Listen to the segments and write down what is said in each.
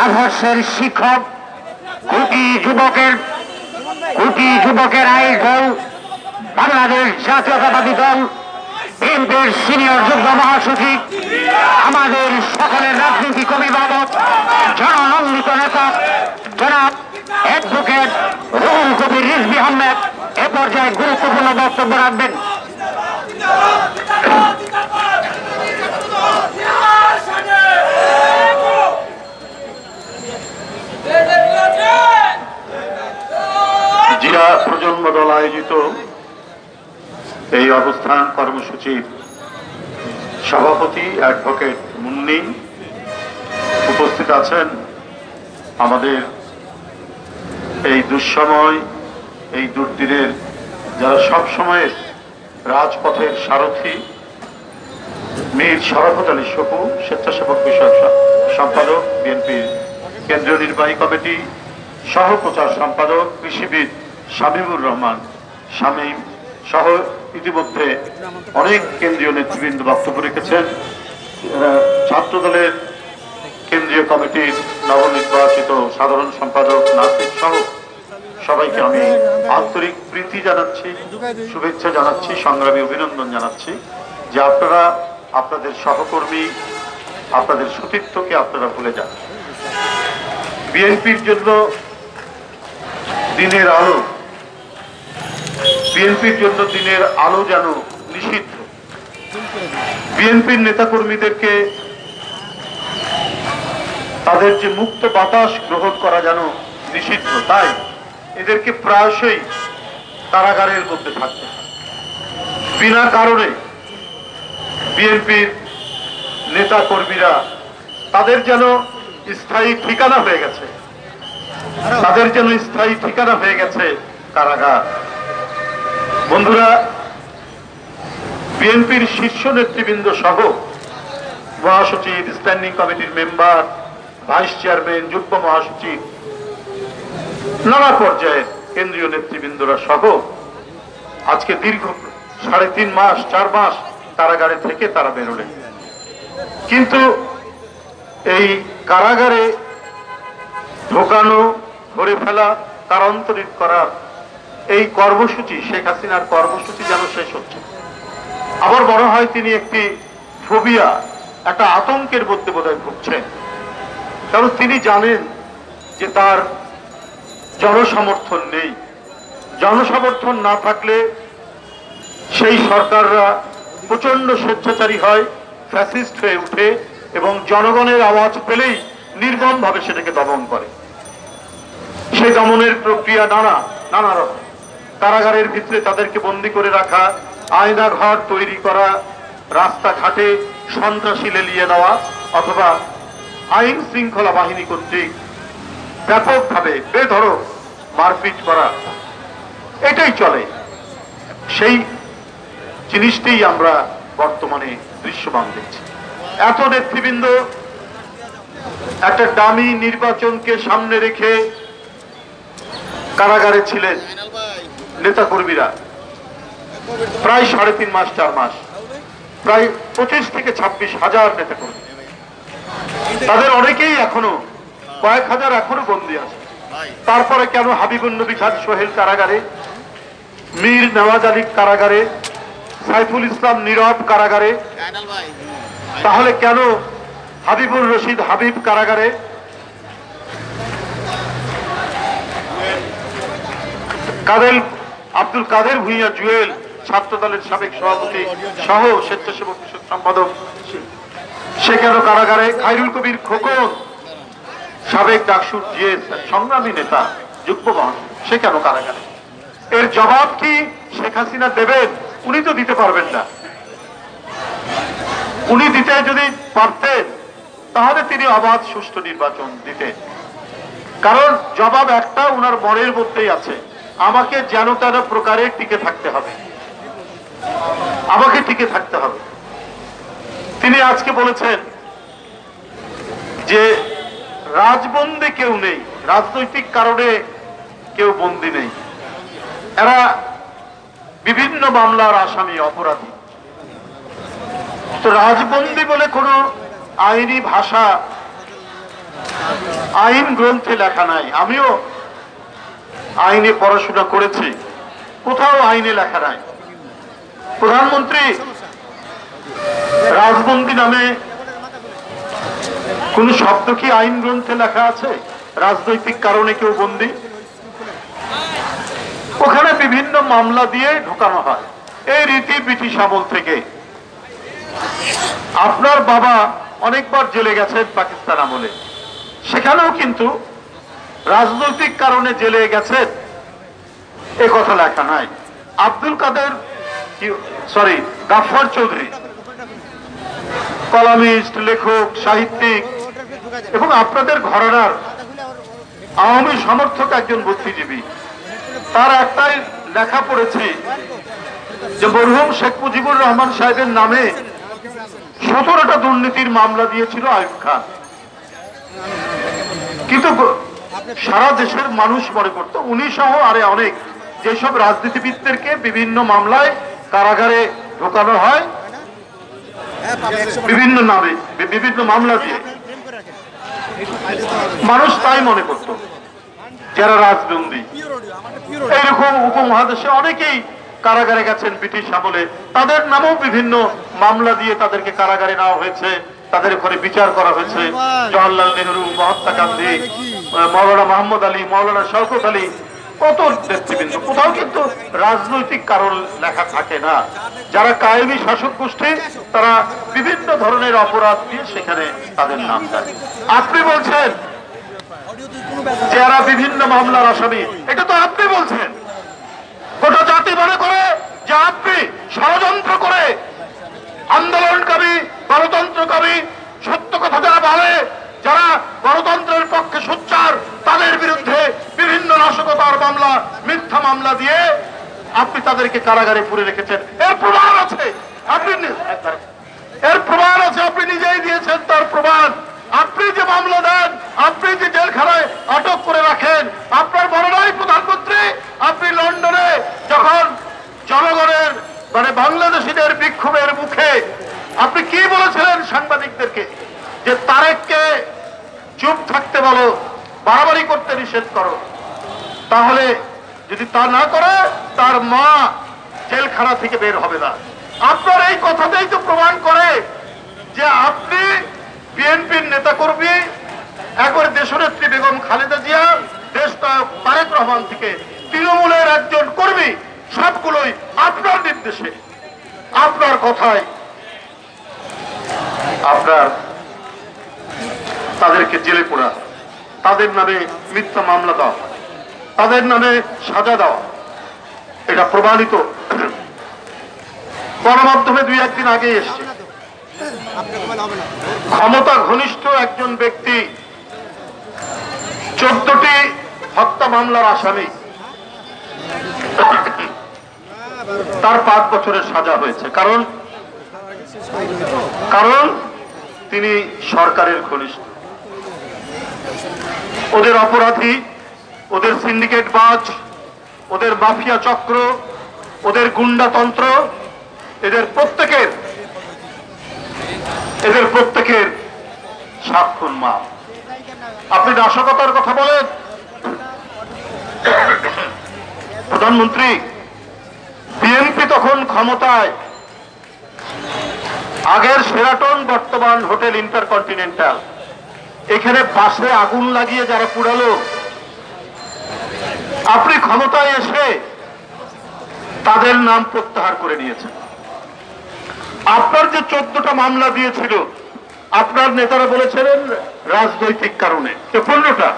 আদর্শের শিক্ষক, কোটি যুবকের আইডল বাংলাদেশ জাতীয়তাবাদী দল বিএনপির সিনিয়র যুগ্ম মহাসচিব, আমাদের সকলের রাজনৈতিক অভিভাবক, জননন্দিত নেতা জনাব অ্যাডভোকেট রুহুল কবির রিজভী আহমেদ এ পর্যায়ে গুরুত্বপূর্ণ বক্তব্য রাখবেন। জিয়া প্রজন্ম দল আয়োজিত এই অবস্থান কর্মসূচির সভাপতি অ্যাডভোকেট মুন্নি, উপস্থিত আছেন আমাদের এই দুঃসময়, এই দুর্দিনের যারা সবসময়ের রাজপথের সারথি, মীর শরাফত আলী সপু, স্বেচ্ছাসেবক বিষয়ক সম্পাদক বিএনপির কেন্দ্রীয় নির্বাহী কমিটি, সহ প্রচার সম্পাদক কৃষিবিদ শামীমুর রহমান শামীম সহ ইতিমধ্যে অনেক কেন্দ্রীয় নেতৃবৃন্দ বক্তব্য রেখেছেন। ছাত্র দলের কেন্দ্রীয় কমিটির নবনির্বাচিত সাধারণ সম্পাদক নাসির সহ সবাইকে আমি আন্তরিক প্রীতি জানাচ্ছি, শুভেচ্ছা জানাচ্ছি, সংগ্রামী অভিনন্দন জানাচ্ছি যে আপনারা আপনাদের সহকর্মী, আপনাদের সতীর্থকে আপনারা ভুলে যান। বিএনপির জন্য দিনের আলো, বিএনপির জন্য দিনের আলো যেন নিষিদ্ধ। বিএনপির নেতাকর্মীদেরকে তাদের যে মুক্ত বাতাস গ্রহণ করা যেন নিষিদ্ধ, তাই এদেরকে প্রায়শই কারাগারের মধ্যে থাকতে হয়। বিনা কারণে বিএনপির নেতা কর্মীরা তাদের যেন স্থায়ী ঠিকানা হয়ে গেছে, তাদের যেন স্থায়ী ঠিকানা হয়ে গেছে কারাগার। বন্ধুরা, বিএনপির শীর্ষ নেতৃবৃন্দ সহ মহাসচিব, স্ট্যান্ডিং কমিটির মেম্বার, ভাইস চেয়ারম্যান, যুগ্ম মহাসচিব, নানা পর্যায়ের কেন্দ্রীয় নেতৃবৃন্দরা সহ আজকে দীর্ঘ 3.5 মাস 4 মাস কারাগারে থেকে তারা বেরোলেন। কিন্তু এই কারাগারে ঢোকানো, ধরে ফেলা, কারান্তরিত করার এই কর্মসূচি, শেখ হাসিনার কর্মসূচি যেন শেষ হচ্ছে। আবার মনে হয় তিনি একটি ফোবিয়া, একটা আতঙ্কের মধ্যে বোধহয় ভুগছেন। কারণ তিনি জানেন যে তার জনসমর্থন নেই। জনসমর্থন না থাকলে সেই সরকাররা প্রচন্ড স্বেচ্ছাচারী হয়, ফ্যাসিস্ট হয়ে উঠে এবং জনগণের আওয়াজ পেলেই নির্মমভাবে সেটাকে দমন করে। সেই দমনের প্রক্রিয়া নানা রকম। কারাগারের ভিতরে তাদেরকে বন্দী করে রাখা, আয়না ঘর তৈরি করা, রাস্তাঘাটে সন্ত্রাসী লেলিয়ে নেওয়া, অথবা আইন শৃঙ্খলা বাহিনী কর্তৃক ব্যাপকভাবে বেধড়ক মারপিট করা, এটাই চলে। সেই জিনিসটাই আমরা বর্তমানে দৃশ্যমান দেখছি। এত নেতৃবৃন্দ একটা ডামি নির্বাচনকে সামনে রেখে কারাগারে ছিলেন নেতাকর্মীরা প্রায় 3.5 মাস 4 মাস, প্রায় 25 থেকে 26 হাজার নেতাকর্মী। তাদের অনেকেই এখনো, কয়েক হাজার এখনো বন্দী আছে। তারপরে কেন হাবিবুন নবী খান সোহেল কারাগারে, মীর নওয়াজ আলী কারাগারে, সাইফুল ইসলাম নীরব কারাগারে, তাহলে কেন হাবিবুর রশিদ হাবিব কারাগারে, আব্দুল কাদের ভূঁইয়া জুয়েল ছাত্র দলের সাবেক সভাপতি সহ স্বেচ্ছাসেবক সম্পাদক, সে কেন কারাগারে, খায়রুল কবির খোকন সাবেক ডাকসুর জিএস সংগ্রামী নেতা, যুগ্ম মহাসচিব, সে কেন কারাগারে? এর জবাব কি শেখ হাসিনা দেবেন? উনি তো দিতে পারবেন না। উনি দিতে যদি পারতেন তাহলে তিনি অবাধ সুষ্ঠু নির্বাচন দিতেন। কারণ জবাব একটা উনার মনের মধ্যেই আছে, আমাকে যেন তেন প্রকারে টিকে থাকতে হবে, আমাকে টিকে থাকতে হবে। তিনি আজকে বলেছেন যে রাজবন্দী কেউ নেই, রাজনৈতিক কারণে কেউ বন্দী নেই, এরা বিভিন্ন মামলার আসামি, অপরাধী। তো রাজবন্দী বলে কোনো আইনি ভাষা আইন গ্রন্থে লেখা নাই। আমিও আইনে পড়াশোনা করেছি, কোথাও আইনে লেখা নাই। প্রধানমন্ত্রী রাজবন্দী নামে কোন শব্দ কি আইন গ্রন্থে লেখা আছে? রাজনৈতিক কারণে কেউ বন্দী, ওখানে বিভিন্ন মামলা দিয়ে ঢোকানো হয়। এই রীতি ব্রিটিশ আমল থেকে। আপনার বাবা অনেকবার জেলে গেছেন পাকিস্তান আমলে, সেখানেও কিন্তু রাজনৈতিক কারণে জেলে গেছেন এ কথা লেখা নাই। আব্দুল কাদের গাফফার চৌধুরী কলামিস্ট, লেখক, সাহিত্যিক এবং আপনাদের ঘরানার আওয়ামী সমর্থক একজন বুদ্ধিজীবী। তার একটাই লেখা পড়েছি যে মরহুম শেখ মুজিবুর রহমান সাহেবের নামে 17টা দুর্নীতির মামলা দিয়েছিল আইয়ুব খান। কিন্তু সারা দেশের মানুষ মনে করত উনি সহ আরে অনেক যেসব রাজনীতিবিদদেরকে বিভিন্ন মামলায় কারাগারে ঢোকানো হয় বিভিন্ন নামে, বিভিন্ন মামলা দিয়ে, মানুষ তাই মনে করত যারা রাজবন্দী। এইরকম উপমহাদেশে অনেকেই কারাগারে গেছেন ব্রিটিশ আমলে, তাদের নামেও বিভিন্ন মামলা দিয়ে তাদেরকে কারাগারে নেওয়া হয়েছে, তাদের উপরে বিচার করা হয়েছে। জওহরলাল নেহরু, মহাত্মা গান্ধী, মৌলানা মোহাম্মদ আলী, মৌলানা শওকত আলী, কত নেতৃবৃন্দ। কোথাও কিন্তু রাজনৈতিক কারণ লেখা থাকে না। যারা কায়েমি শাসক গোষ্ঠী তারা বিভিন্ন ধরনের অপরাধ দিয়ে সেখানে তাদের নাম দেয়। আপনি বলছেন যারা বিভিন্ন মামলার আসামি, এটা তো আপনি বলছেন। গোটা জাতি মনে করে যে আপনি ষড়যন্ত্র করে আন্দোলনকারী, গণতন্ত্রকারী, সত্য কথা যারা বলে, যারা গণতন্ত্রের পক্ষে সোচ্চার, তাদের বিরুদ্ধে বিভিন্ন নাশকতার মামলা, মিথ্যা মামলা দিয়ে আপনি তাদেরকে কারাগারে পুরে রেখেছেন। এর প্রমাণ আছে, আপনি নিজেই দিয়েছেন তার প্রমাণ। আপনি যে মামলা দেন, আপনি যে জেলখানায় আটক করে রাখেন, আপনার বড় নয় প্রধানমন্ত্রী, আপনি লন্ডনে যখন জনগণের বাংলাদেশিদের বিক্ষোভের মুখে আপনি কি বলেছিলেন সাংবাদিকদেরকে? যে তারেককে চুপ থাকতে বলো, বাড়াবাড়ি করতে নিষেধ করো, তাহলে যদি তা না করে তার মা জেলখানা থেকে বের হবে না। আপনার এই কথাটাই তো প্রমাণ করে যে আপনি বিএনপির নেতা কর্মী, একবার দেশনেত্রী বেগম খালেদা জিয়া, দেশনায়ক তারেক রহমান থেকে তৃণমূলের একজন কর্মী, সবগুলোই আপনার নির্দেশে, আপনার কথায় আপনার তাদেরকে জেলে পোড়া, তাদের নামে মিথ্যা মামলা দেওয়া, তাদের নামে সাজা দেওয়া, এটা প্রমাণিত। গণমাধ্যমে 2-1 দিন আগে এসছে ক্ষমতা ঘনিষ্ঠ একজন ব্যক্তি 14টি হত্যা মামলার আসামি, তার 5 বছরের সাজা হয়েছে। কারণ তিনি সরকারের ঘনিষ্ঠ। ওদের অপরাধী, ওদের সিন্ডিকেট বাজ, ওদের মাফিয়া চক্র, ওদের গুন্ডাতন্ত্র, এদের প্রত্যেকের 7 খুন মাপ। আপনি নাশকতার কথা বলেন, প্রধানমন্ত্রী বিএনপি তখন ক্ষমতায়, আগের শেরাটন বর্তমান হোটেল ইন্টারকন্টিনেন্টাল, এখানে বাসে আগুন লাগিয়ে যারা পুড়ালো, আপনি ক্ষমতায় এসে তাদের নাম প্রত্যাহার করে নিয়েছেন। আপনার যে 14টা মামলা দিয়েছিল, আপনার নেতারা বলেছিলেন রাজনৈতিক কারণে, 15টা,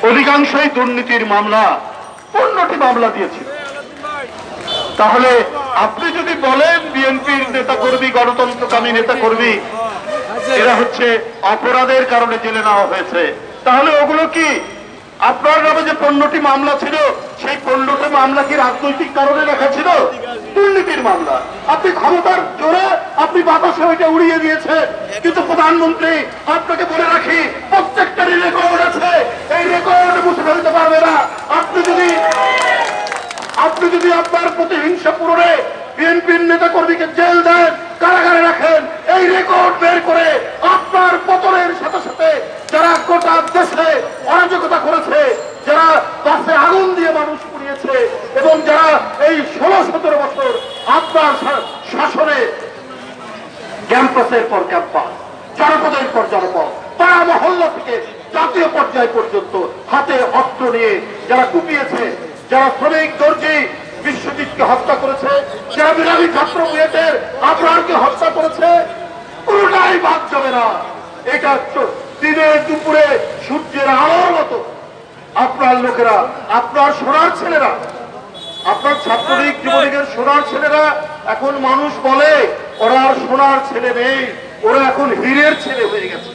অধিকাংশই দুর্নীতির মামলা, 15টি মামলা দিয়েছিল। তাহলে আপনি যদি বলেন বিএনপির নেতাকর্মী, গণতন্ত্রকামী নেতাকর্মী এরা হচ্ছে অপরাধের কারণে জেলে নেওয়া হয়েছে, তাহলে ওগুলো কি আপনার নামে যে 15টি মামলা ছিল, সেই 15টি মামলা কি রাজনৈতিক কারণে লেখা ছিল? দুর্নীতির মামলা। আপনি ক্ষমতার জোরে আপনি বাতাসে ওইটা উড়িয়ে দিয়েছেন। কিন্তু প্রধানমন্ত্রী, আপনাকে বলে রাখি, প্রত্যেকটারই রেকর্ড আছে, এই রেকর্ড মুছে ফেলতে পারবে না। আপনি যদি আপনার প্রতিহিংসা পূরণে বিএনপির নেতা কর্মীকে জেল দেন, কারাগারে রাখেন, এই রেকর্ড বের করে আপনার পতনের সাথে সাথে যারা গোটা থেকে জাতীয় পর্যায় পর্যন্ত হাতে অস্ত্র নিয়ে যারা কুপিয়েছে, যারা শ্রমিক দর্জি বিশ্বজিৎকে হত্যা করেছে, যারা বিরামী ছাত্র বুয়েটের আবরারকে হত্যা করেছে, পুরোটাই বাদ যাবে না। এটা দিনের দুপুরে সূর্যের আলোর মতো আপনার লোকেরা, আপনার সোনার ছেলেরা, আপনার ছাত্রলীগ যুবলীগের সোনার ছেলেরা, এখন মানুষ বলে ওরা আর সোনার ছেলে নেই, ওরা এখন হীরের ছেলে হয়ে গেছে,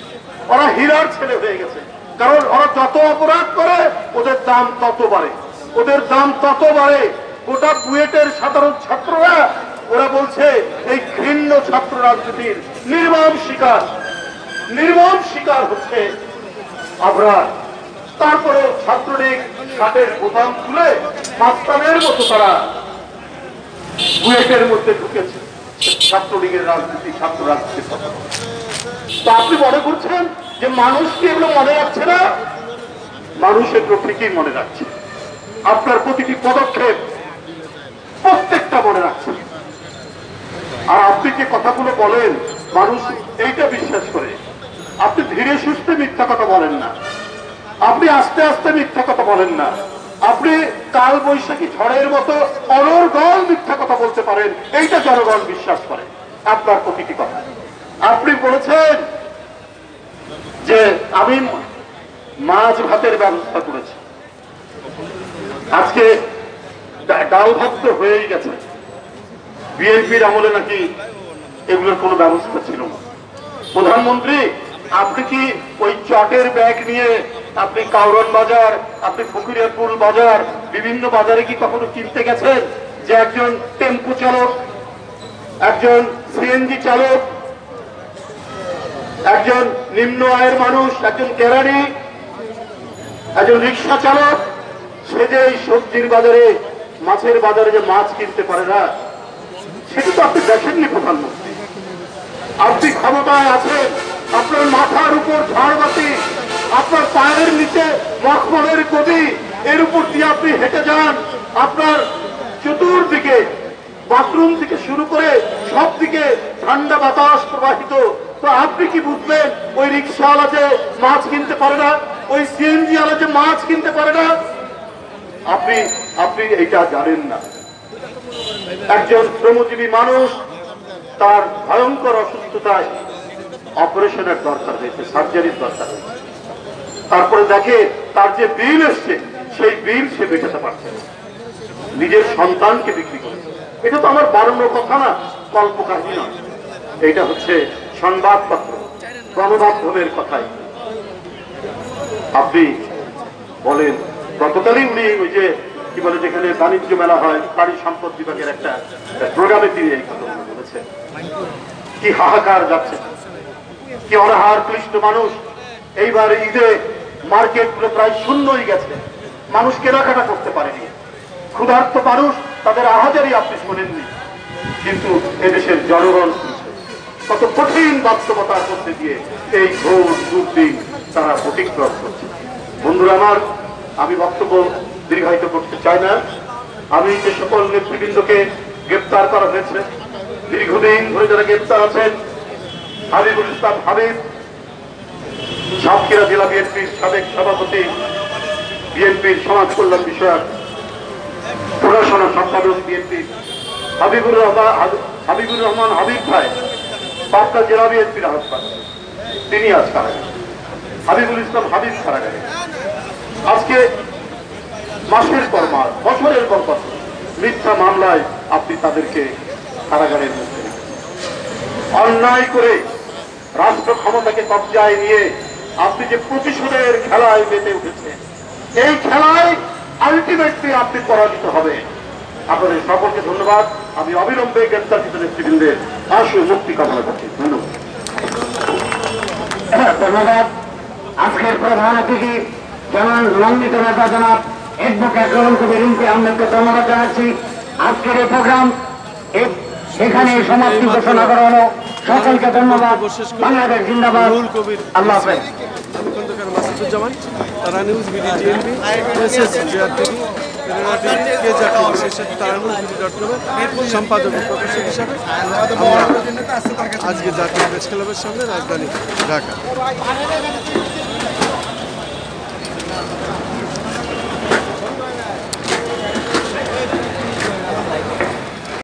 ওরা হীরার ছেলে হয়ে গেছে। কারণ ওরা যত অপরাধ করে ওদের দাম তত বাড়ে, ওদের দাম তত বাড়ে। গোটা বুয়েটের সাধারণ ছাত্ররা ওরা বলছে এই ঘৃণ্য ছাত্র রাজনীতির নির্মম শিকার হচ্ছে আমরা। তারপরে ছাত্রলীগ শার্টের বোতাম খুলে মাস্তানের মতো তারা বুয়েটের মধ্যে ঢুকেছে ছাত্রলীগের রাজনীতি, ছাত্র রাজনীতির কথা। তো আপনি মনে করছেন যে মানুষ কি এগুলো মনে রাখছে না? মানুষ এগুলো ঠিকই মনে রাখছে। আপনার প্রতিটি পদক্ষেপ প্রত্যেকটা মনে রাখছে। আর আপনি যে কথাগুলো বলেন মানুষ এইটা বিশ্বাস করে। আপনি ধীরে সুস্থে মিথ্যা কথা বলেন না, আপনি আস্তে আস্তে মিথ্যা কথা বলেন না, আপনি কাল বৈশাখী ঝড়ের মতো অনর্গল মিথ্যা কথা বলতে পারেন। এইটা জনগণ বিশ্বাস করে আপনার প্রতিটি কথা। আপনি বলেছেন যে আমি মাছ ভাতের ব্যবস্থা করেছি, আজকে ডাল ভাত তো হয়েই গেছে। বিএনপির আমলে নাকি এগুলোর কোনো ব্যবস্থা ছিল না। প্রধানমন্ত্রী, আপনি কি ওই চটের ব্যাগ নিয়ে আপনি কাউরন বাজার, আপনি ফকিরিয়াপুর বাজার, বিভিন্ন বাজারে কি কখনো কিনতে গেছেন যে একজন টেম্পো চালক, একজন সিএনজি চালক, একজন নিম্ন আয়ের মানুষ, একজন কেরানি, একজন রিক্সা চালক, সে যে এই সবজির বাজারে, মাছের বাজারে যে মাছ কিনতে পারে না, সেটা তো আপনি দেখেননি প্রধানমন্ত্রী। আপনি ক্ষমতায় আছেন, আপনার মাথার উপর ঝাড়বাতি, আপনার পায়ের নিচে মখমলের গদি, এর উপর দিয়ে আপনি হেঁটে যান, আপনার চতুর্দিকে বাথরুম থেকে শুরু করে সব দিকে ঠান্ডা বাতাস প্রবাহিত। তো আপনি কি বুঝবেন ওই রিক্সাওয়ালা যে মাছ কিনতে পারে না, ওই সিএনজি ওয়ালা যে মাছ কিনতে পারে না? আপনি এটা জানেন না। একজন শ্রমজীবী মানুষ তার ভয়ঙ্কর অসুস্থতায় অপারেশনের দরকার হয়েছে, সার্জারির দরকার হয়েছে, তারপরে দেখে তার যে বিল এসছে সেই বিল সে মেটাতে পারছে না, নিজের সন্তানকে বিক্রি করেছে। এটা তো আমার বানানোর কথা না, কল্পকাহিনী নয়, এটা হচ্ছে সংবাদপত্র, গণমাধ্যমের কথাই। আপনি বলেন গতকালই উনি ওই যে কি বলে যেখানে বাণিজ্য মেলা হয়, প্রাণী সম্পদ বিভাগের একটা প্রোগ্রামে তিনি এই কথা বলেছেন। কি হাহাকার যাচ্ছে, কি অনাহার ক্লিষ্ট মানুষ। এইবার ঈদে মার্কেটগুলো প্রায় শূন্যই গেছে, মানুষ কেনাকাটা করতে পারেনি, ক্ষুধার্ত মানুষ, তাদের আহাজারি আপনি শোনেননি। কিন্তু এদেশের জনগণ কত কঠিন বাস্তবতার মধ্যে দিয়ে এই ঘোর দুর্দিন তারা অতিক্রম করছে। বন্ধুরা আমার, আমি বক্তব্য দীর্ঘায়িত করতে চাই না। আমি যে সকল নেতৃবৃন্দকে গ্রেপ্তার করা হয়েছে, দীর্ঘদিন ধরে যারা গ্রেপ্তার আছেন, হাবিবুল ইসলাম হাবিব, সাতক্ষীরা জেলা বিএনপির সাবেক সভাপতি, বিএনপির সমাজ কল্যাণ বিষয়ক প্রশাসনা সম্পাদক বিএনপি, হাবিবুর রহমান হাবিব ভাই, পাবনা জেলা বিএনপির আহ্বায়ক, তিনি আজ কারাগারে। হাবিবুল ইসলাম হাবিব কারাগারে। আজকে মাসের পর মাস, বছরের পর বছর মিথ্যা মামলায় আপনি তাদেরকে কারাগারের মধ্যে অন্যায় করে রাষ্ট্র ক্ষমতাকে কবজায় নিয়ে আপনি যে প্রতিশোধের খেলায় মেতে উঠেছে, এই খেলায় আলটিমেটলি আপনি পরাজিত হবে। আপনাদের সকলকে ধন্যবাদ। আমি অবিলম্বে গ্রেপ্তারকৃত নেতৃবৃন্দের আশু মুক্তি কামনা করছি। ধন্যবাদ। আজকের প্রধান অতিথি যেমন লঙ্ঘিত নেতা জনাব অ্যাডভোকেট রুহুল কবির রিংকু আহমেদকে ধন্যবাদ জানাচ্ছি। আজকের এই প্রোগ্রাম এখানে সমাপ্তি ঘোষণা করা হলো। সকলকে ধন্যবাদ। বাংলাদেশ জিন্দাবাদ। আল্লাহ হাফেজ। খন্দকার মাসুদুজ্জামান, তারা news, BD TNP, SS JR TV, প্রেরণা টিভি, কেজার টিভি, সেই সাথে তারা নিউজ বিডি.com সম্পাদক ও প্রকাশক হিসাবে আমরা আজকে জাতীয় প্রেস ক্লাবের সামনে রাজধানী ঢাকা।